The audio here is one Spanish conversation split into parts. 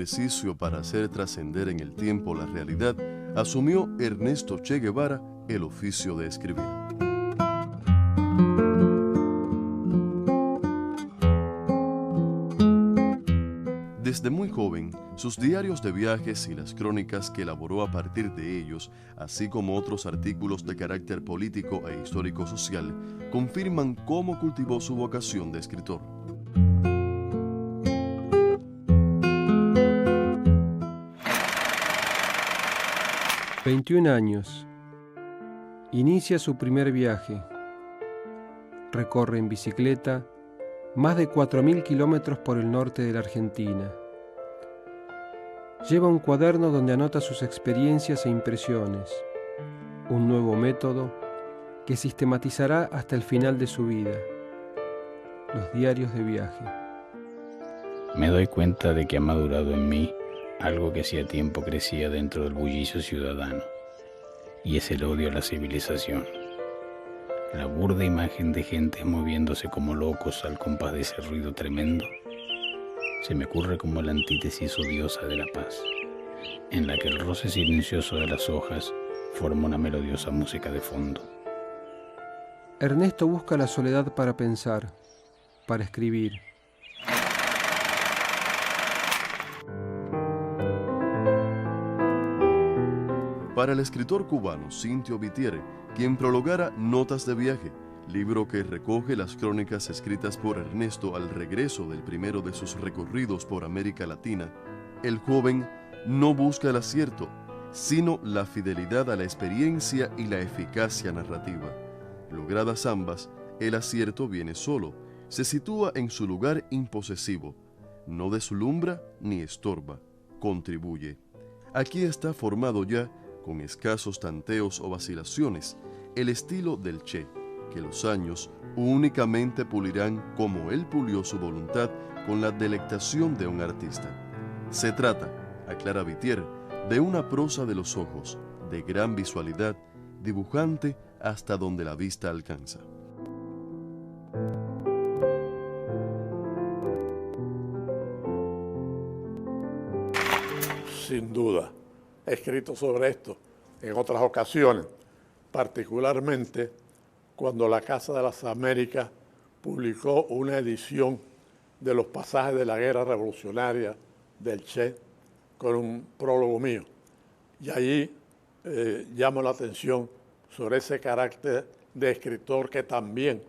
ejercicio para hacer trascender en el tiempo la realidad, asumió Ernesto Che Guevara el oficio de escribir. Desde muy joven, sus diarios de viajes y las crónicas que elaboró a partir de ellos, así como otros artículos de carácter político e histórico-social, confirman cómo cultivó su vocación de escritor. «21 años. Inicia su primer viaje. Recorre en bicicleta más de 4.000 kilómetros por el norte de la Argentina. Lleva un cuaderno donde anota sus experiencias e impresiones, un nuevo método que sistematizará hasta el final de su vida, los diarios de viaje. Me doy cuenta de que ha madurado en mí algo que hacía tiempo crecía dentro del bullicio ciudadano, y es el odio a la civilización. La burda imagen de gentes moviéndose como locos al compás de ese ruido tremendo se me ocurre como la antítesis odiosa de la paz, en la que el roce silencioso de las hojas forma una melodiosa música de fondo. Ernesto busca la soledad para pensar, para escribir. Para el escritor cubano Cintio Vitier, quien prologara Notas de viaje, libro que recoge las crónicas escritas por Ernesto al regreso del primero de sus recorridos por América Latina, el joven no busca el acierto, sino la fidelidad a la experiencia y la eficacia narrativa. Logradas ambas, el acierto viene solo, se sitúa en su lugar imposesivo, no deslumbra ni estorba, contribuye. Aquí está formado ya, con escasos tanteos o vacilaciones, el estilo del Che, que los años únicamente pulirán como él pulió su voluntad con la delectación de un artista. Se trata, aclara Vitier, de una prosa de los ojos, de gran visualidad, dibujante hasta donde la vista alcanza. Sin duda, he escrito sobre esto en otras ocasiones, particularmente cuando la Casa de las Américas publicó una edición de los pasajes de la guerra revolucionaria del Che con un prólogo mío. Y allí llamo la atención sobre ese carácter de escritor que también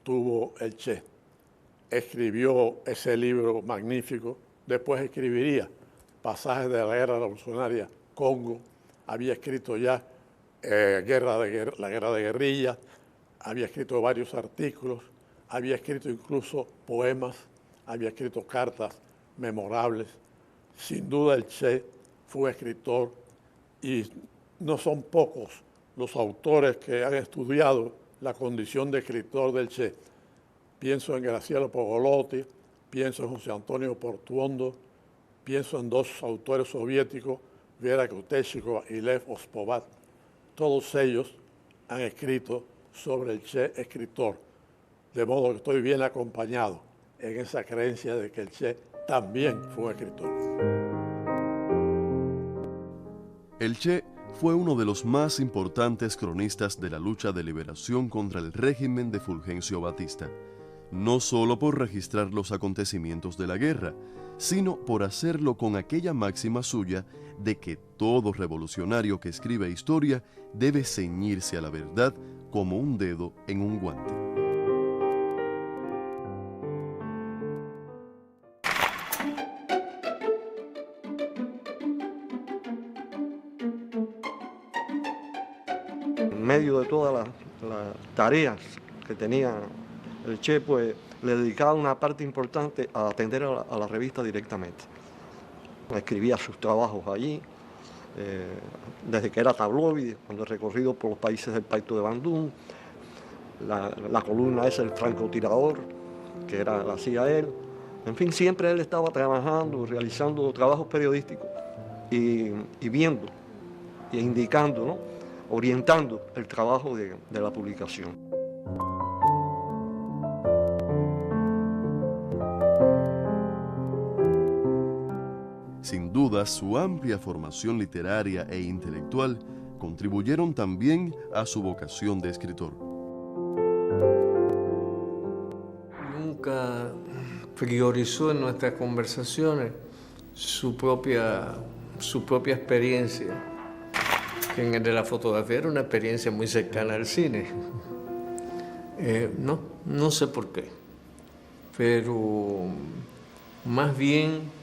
tuvo el Che. Escribió ese libro magnífico, después escribiría pasajes de la guerra revolucionaria Congo, había escrito ya la guerra de guerrillas, había escrito varios artículos, había escrito incluso poemas, había escrito cartas memorables. Sin duda el Che fue escritor y no son pocos los autores que han estudiado la condición de escritor del Che. Pienso en Graciela Pogolotti, pienso en José Antonio Portuondo, pienso en dos autores soviéticos, Vera Krutechikova y Lev Ospovat. Todos ellos han escrito sobre el Che escritor, de modo que estoy bien acompañado en esa creencia de que el Che también fue escritor. El Che fue uno de los más importantes cronistas de la lucha de liberación contra el régimen de Fulgencio Batista, no solo por registrar los acontecimientos de la guerra, sino por hacerlo con aquella máxima suya de que todo revolucionario que escribe historia debe ceñirse a la verdad como un dedo en un guante. En medio de todas las tareas que tenía el Che, pues le dedicaba una parte importante a atender a la revista directamente. Escribía sus trabajos allí, desde que era tabloide, cuando he recorrido por los países del Pacto de Bandung, la columna esa, el francotirador, que la hacía él. En fin, siempre él estaba trabajando, realizando trabajos periodísticos y viendo e indicando, ¿no?, orientando el trabajo de la publicación. duda, su amplia formación literaria e intelectual contribuyeron también a su vocación de escritor. Nunca priorizó en nuestras conversaciones su propia experiencia, que en el de la fotografía era una experiencia muy cercana al cine. No sé por qué, pero más bien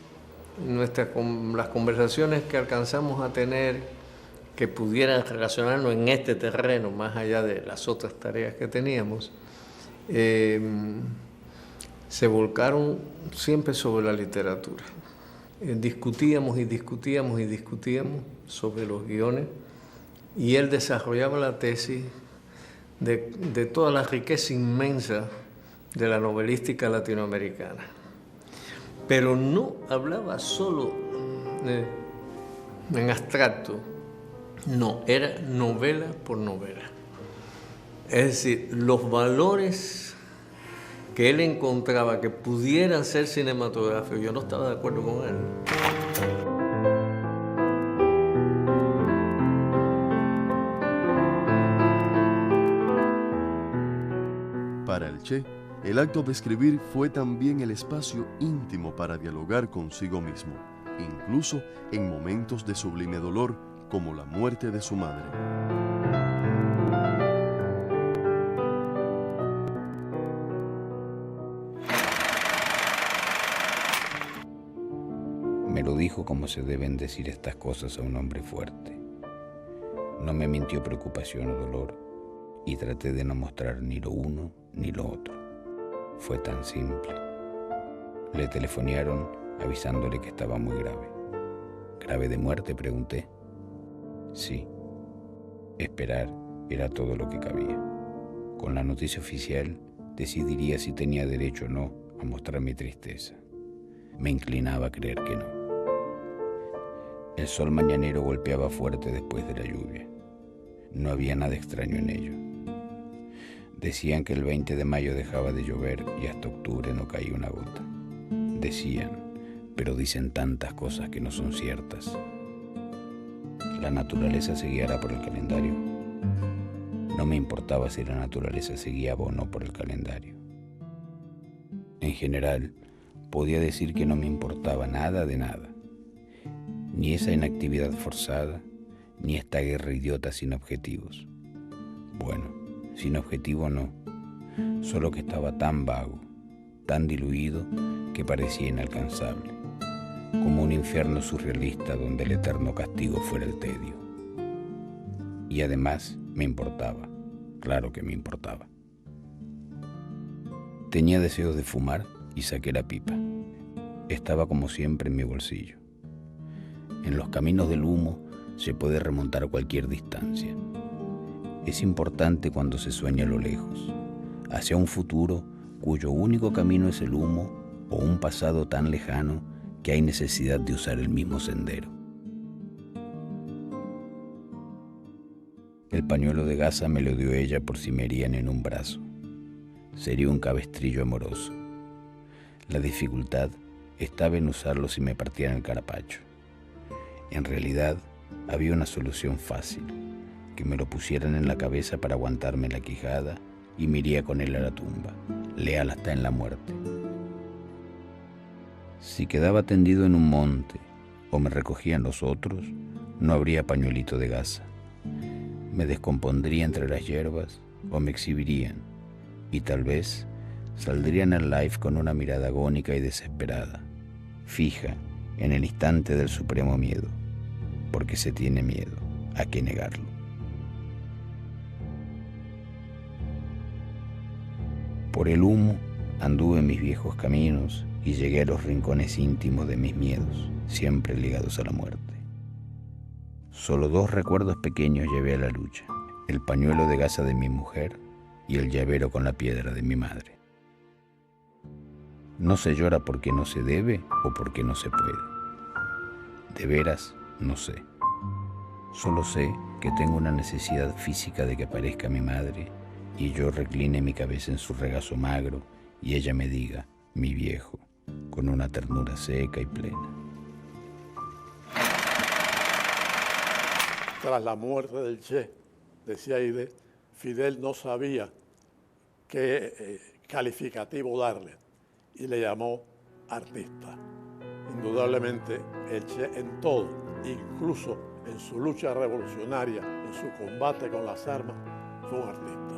las conversaciones que alcanzamos a tener que pudieran relacionarnos en este terreno, más allá de las otras tareas que teníamos, se volcaron siempre sobre la literatura. Discutíamos y discutíamos y discutíamos sobre los guiones, y él desarrollaba la tesis de toda la riqueza inmensa de la novelística latinoamericana. Pero no hablaba solo en abstracto, no, era novela por novela. Es decir, los valores que él encontraba que pudieran ser cinematográficos, yo no estaba de acuerdo con él. Para el Che, el acto de escribir fue también el espacio íntimo para dialogar consigo mismo, incluso en momentos de sublime dolor, como la muerte de su madre. Me lo dijo como se deben decir estas cosas a un hombre fuerte. No me mintió preocupación o dolor, y traté de no mostrar ni lo uno ni lo otro. Fue tan simple. Le telefonearon avisándole que estaba muy grave. ¿Grave de muerte?, pregunté. Sí. Esperar era todo lo que cabía. Con la noticia oficial decidiría si tenía derecho o no a mostrar mi tristeza. Me inclinaba a creer que no. El sol mañanero golpeaba fuerte después de la lluvia. No había nada extraño en ello. Decían que el 20 de mayo dejaba de llover y hasta octubre no caía una gota. Decían, pero dicen tantas cosas que no son ciertas. La naturaleza se guiará por el calendario. No me importaba si la naturaleza se guiaba o no por el calendario. En general, podía decir que no me importaba nada de nada. Ni esa inactividad forzada, ni esta guerra idiota sin objetivos. Bueno, sin objetivo no, solo que estaba tan vago, tan diluido, que parecía inalcanzable, como un infierno surrealista donde el eterno castigo fuera el tedio. Y además me importaba, claro que me importaba. Tenía deseos de fumar y saqué la pipa. Estaba como siempre en mi bolsillo. En los caminos del humo se puede remontar cualquier distancia. Es importante cuando se sueña a lo lejos, hacia un futuro cuyo único camino es el humo, o un pasado tan lejano que hay necesidad de usar el mismo sendero. El pañuelo de gasa me lo dio ella por si me herían en un brazo. Sería un cabestrillo amoroso. La dificultad estaba en usarlo si me partían el carapacho. En realidad, había una solución fácil: que me lo pusieran en la cabeza para aguantarme la quijada y me iría con él a la tumba, leal hasta en la muerte. Si quedaba tendido en un monte o me recogían los otros, no habría pañuelito de gasa. Me descompondría entre las hierbas o me exhibirían, y tal vez saldrían al live con una mirada agónica y desesperada, fija en el instante del supremo miedo, porque se tiene miedo, ¿a qué negarlo? Por el humo anduve en mis viejos caminos y llegué a los rincones íntimos de mis miedos, siempre ligados a la muerte. Solo 2 recuerdos pequeños llevé a la lucha: el pañuelo de gasa de mi mujer y el llavero con la piedra de mi madre. No se llora porque no se debe o porque no se puede. De veras, no sé. Solo sé que tengo una necesidad física de que aparezca mi madre y yo recline mi cabeza en su regazo magro y ella me diga, mi viejo, con una ternura seca y plena. tras la muerte del Che, decía Aide, Fidel no sabía qué calificativo darle y le llamó artista. Indudablemente el Che en todo, incluso en su lucha revolucionaria, en su combate con las armas, fue un artista.